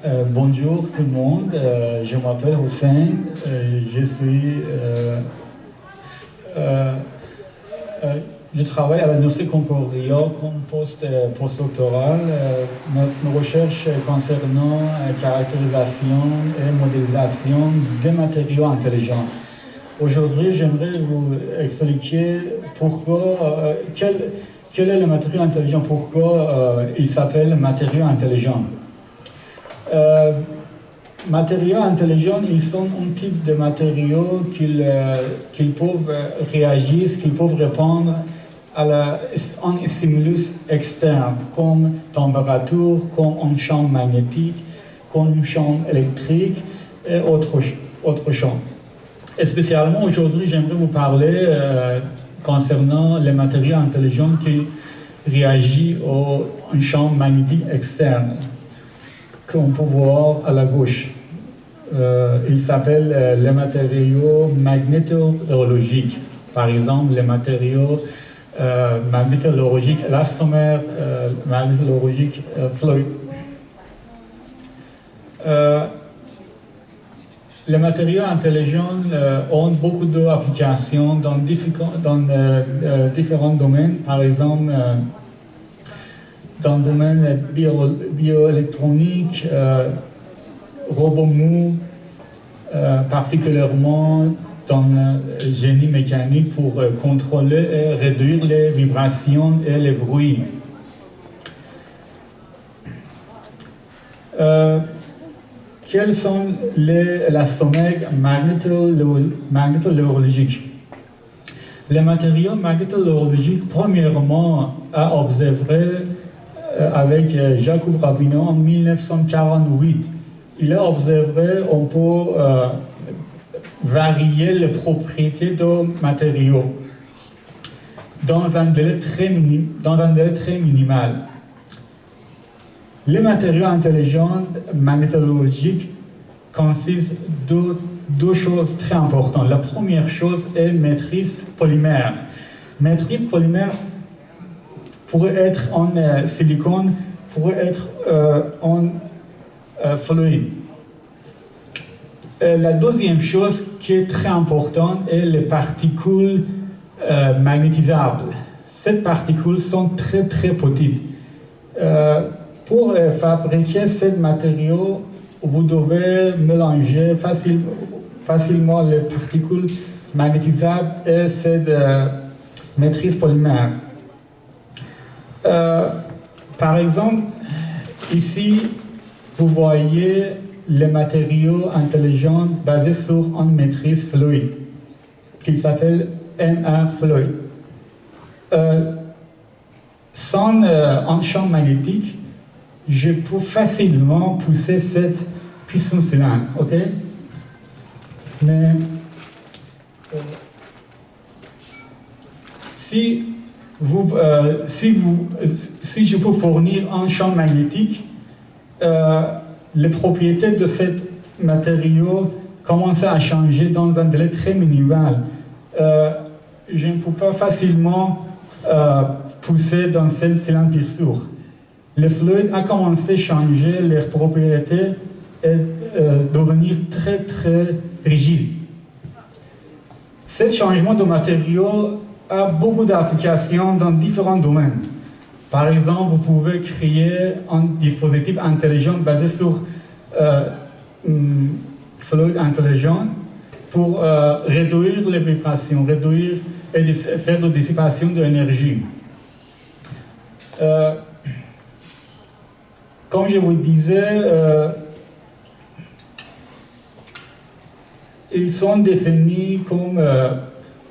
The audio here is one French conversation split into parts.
Bonjour tout le monde, je m'appelle Hussein, je travaille à l'Université Concordia comme postdoctoral. Nos recherches concernant caractérisation et modélisation des matériaux intelligents. Aujourd'hui, j'aimerais vous expliquer quel est le matériau intelligent, pourquoi il s'appelle matériau intelligent. Matériaux intelligents, ils sont un type de matériaux qu'ils peuvent réagir, qu'ils peuvent répondre à un stimulus externe, comme température, comme un champ magnétique, comme un champ électrique et autres champs. Et spécialement aujourd'hui, j'aimerais vous parler concernant les matériaux intelligents qui réagissent à un champ magnétique externe, qu'on peut voir à la gauche. Il s'appelle les matériaux magnétologiques. Par exemple, les matériaux magnétologiques élastomères, magnétologiques fluides. Les matériaux intelligents ont beaucoup d'applications dans différents domaines. Par exemple, dans le domaine bioélectronique, robots mous, particulièrement dans le génie mécanique pour contrôler et réduire les vibrations et les bruits. Quels sont les élastomères magnétologiques? Les matériaux magnétologiques, premièrement, à observer avec Jakub Rabinot en 1948. Il a observé qu'on peut varier les propriétés de matériaux dans un délai très minimal. Les matériaux intelligents magnétologiques consistent de deux choses très importantes. La première chose est matrice polymère. Matrice polymère pourrait être en silicone, pourrait être en fluide. La deuxième chose qui est très importante est les particules magnétisables. Ces particules sont très très petites. Pour fabriquer ces matériaux, vous devez mélanger facilement les particules magnétisables et cette matrice polymère. Par exemple, ici, vous voyez les matériaux intelligents basés sur une matrice fluide qui s'appelle MR fluide. Sans un champ magnétique, je peux facilement pousser cette piston cylindre, ok? Mais si je peux fournir un champ magnétique, les propriétés de ce matériau commencent à changer dans un délai très minimal. Je ne peux pas facilement pousser dans cette cylindre piston. Le fluide a commencé à changer leurs propriétés et devenir très très rigide. Ce changement de matériau a beaucoup d'applications dans différents domaines. Par exemple, vous pouvez créer un dispositif intelligent basé sur fluide intelligent pour réduire les vibrations, réduire et faire de dissipation de l'énergie. Comme je vous disais, ils sont définis comme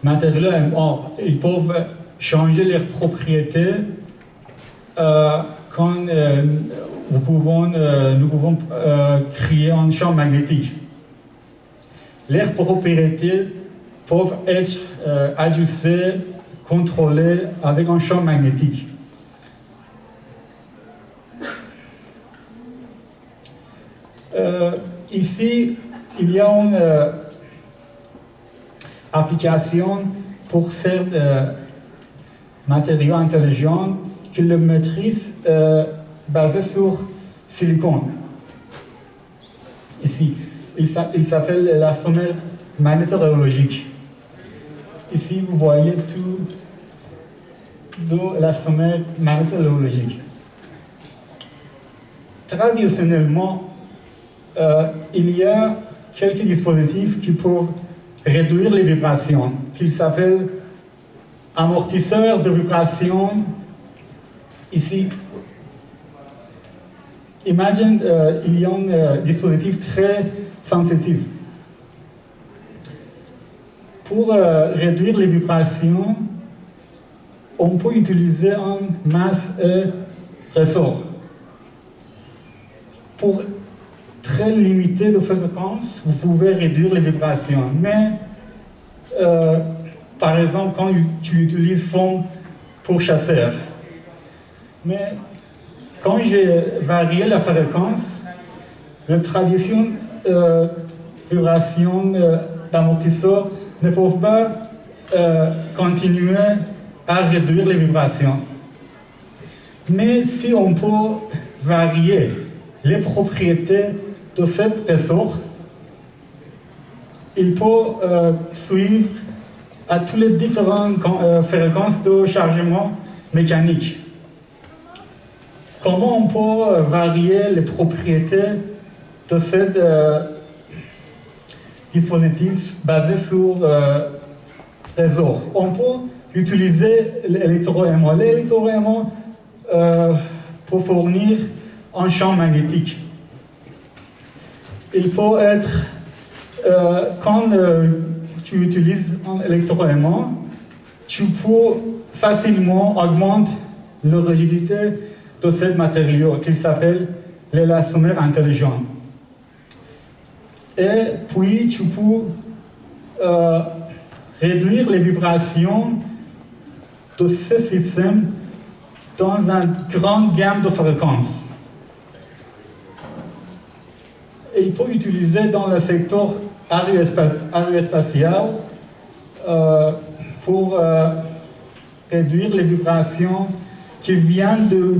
matériaux MR. Ils peuvent changer leurs propriétés quand nous pouvons créer un champ magnétique. Leurs propriétés peuvent être ajustées, contrôlées avec un champ magnétique. Ici, il y a une application pour ces matériaux intelligents qui le maîtrisent basé sur silicone. ici. Il s'appelle l'élastomère magnétorhéologique. Ici, vous voyez tout de l'élastomère magnétorhéologique. Traditionnellement, il y a quelques dispositifs qui peuvent réduire les vibrations, qu'ils s'appellent amortisseurs de vibration. Ici, imagine, il y a un dispositif très sensitif. Pour réduire les vibrations, on peut utiliser un masse et ressort. Pour très limiter de fréquence, vous pouvez réduire les vibrations. Mais, par exemple, quand tu utilises fond pour chasseur, mais quand j'ai varié la fréquence, la tradition vibration d'amortisseur ne peuvent pas continuer à réduire les vibrations. Mais si on peut varier les propriétés de cet ressort, il peut suivre à toutes les différentes fréquences de chargement mécanique. Comment on peut varier les propriétés de ce dispositif basé sur ressort? On peut utiliser l'électroaimant. L'électroaimant peut fournir un champ magnétique. Il peut être, quand tu utilises un électroaimant, tu peux facilement augmenter la rigidité de ce matériau qui s'appelle l'élastomère intelligent. Et puis, tu peux réduire les vibrations de ce système dans une grande gamme de fréquences. Il peut utiliser dans le secteur aérospatial pour réduire les vibrations qui viennent de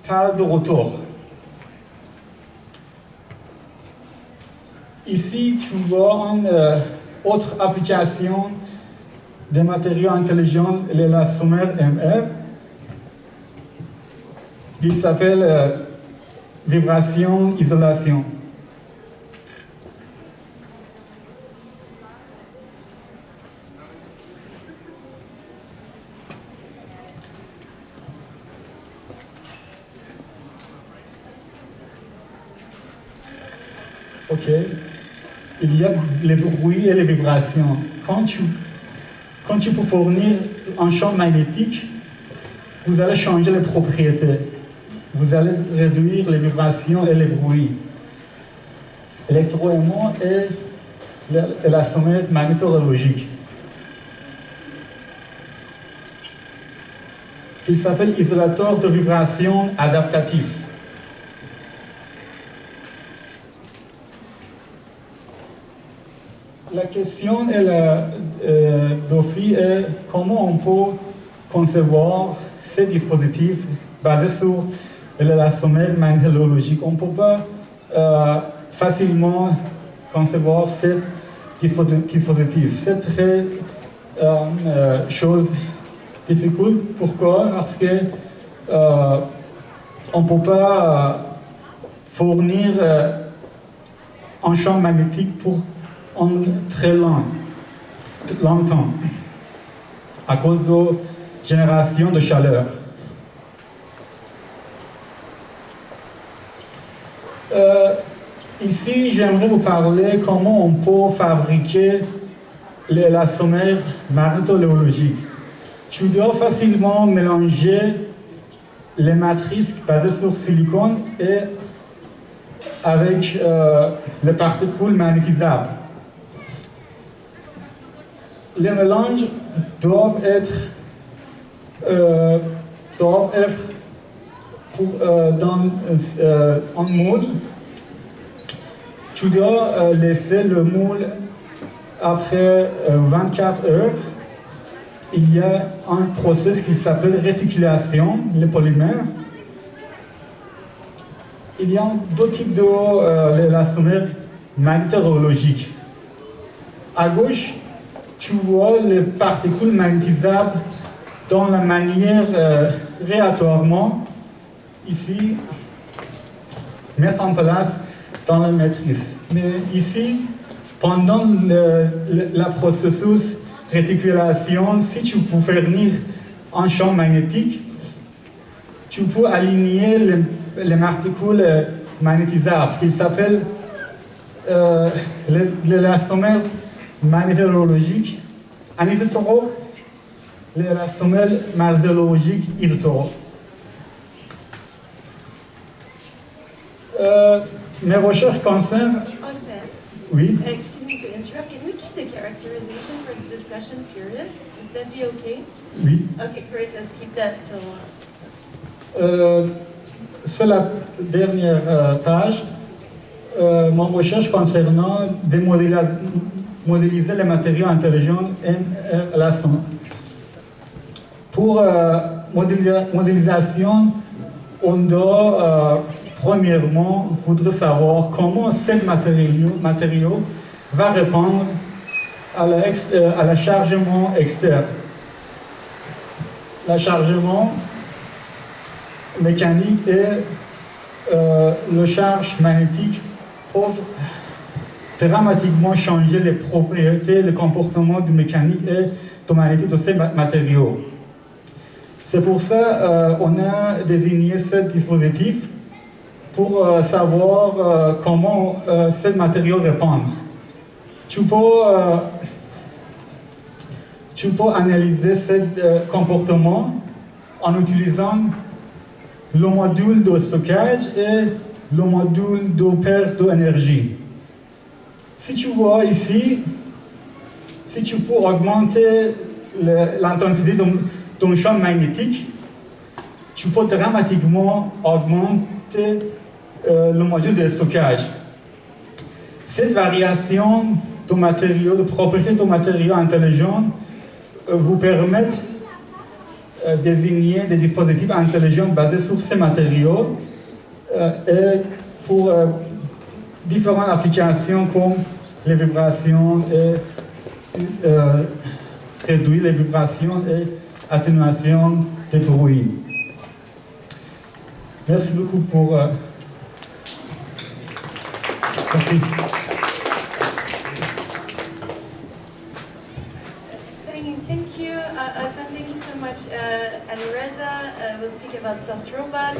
pales de rotor. Ici, tu vois une autre application des matériaux intelligents, l'élastomère MR. Il s'appelle vibration-isolation. Ok. Il y a les bruits et les vibrations. Quand tu peux fournir un champ magnétique, vous allez changer les propriétés. Vous allez réduire les vibrations et les bruits. L'électroaimant et l'élastomère magnétorhéologique. Il s'appelle isolateur de vibration adaptatif. La question d'Ophi est comment on peut concevoir ces dispositifs basés sur l'élastomère magnétorhéologique. On ne peut pas facilement concevoir ce dispositif. C'est très chose difficile. Pourquoi? Parce que on ne peut pas fournir un champ magnétique pour très longtemps à cause de génération de chaleur. Ici, j'aimerais vous parler comment on peut fabriquer l'élastomère magnétorhéologique. Tu dois facilement mélanger les matrices basées sur silicone et avec les particules magnétisables. Les mélanges doivent être dans un moule. Tu dois laisser le moule après 24 heures. Il y a un processus qui s'appelle réticulation, les polymères. Il y a deux types d'élastomères magnétologiques. À gauche, tu vois les particules magnétisables dans la manière aléatoirement, ici, mettre en place dans la matrice. Mais ici, pendant le processus réticulation, si tu peux fournir un champ magnétique, tu peux aligner les particules magnétisables qui s'appellent l'élastomère magnétologique anisotropes, l'élastomère magnétologique isotropes. Mes recherches concernent... Oui. Excuse me to interrupt. Can we keep the characterization for the discussion period? Would that be okay? Oui. Okay, great. Let's keep that till... C'est la dernière page. Mon recherche concernant modéliser les matériaux intelligents MRLASON. Pour modélisation, on doit premièrement voudrait savoir comment ce matériau va répondre à la chargement externe. Le chargement mécanique et le charge magnétique peuvent dramatiquement changer les propriétés, le comportement du mécanique et du magnétique de ces matériaux. C'est pour ça qu'on a désigné ce dispositif pour savoir comment ce matériau répond. Tu peux analyser ce comportement en utilisant le module de stockage et le module de perte d'énergie. Si tu vois ici, si tu peux augmenter l'intensité d'un champ magnétique, tu peux dramatiquement augmenter le module de stockage. Cette variation de matériaux, de propriétés de matériaux intelligents vous permettent de désigner des dispositifs intelligents basés sur ces matériaux et pour différentes applications comme les vibrations et réduire les vibrations et atténuation des bruits. Merci beaucoup pour... merci. Thank you, Hassan. Thank you so much. Alireza will speak about soft robots.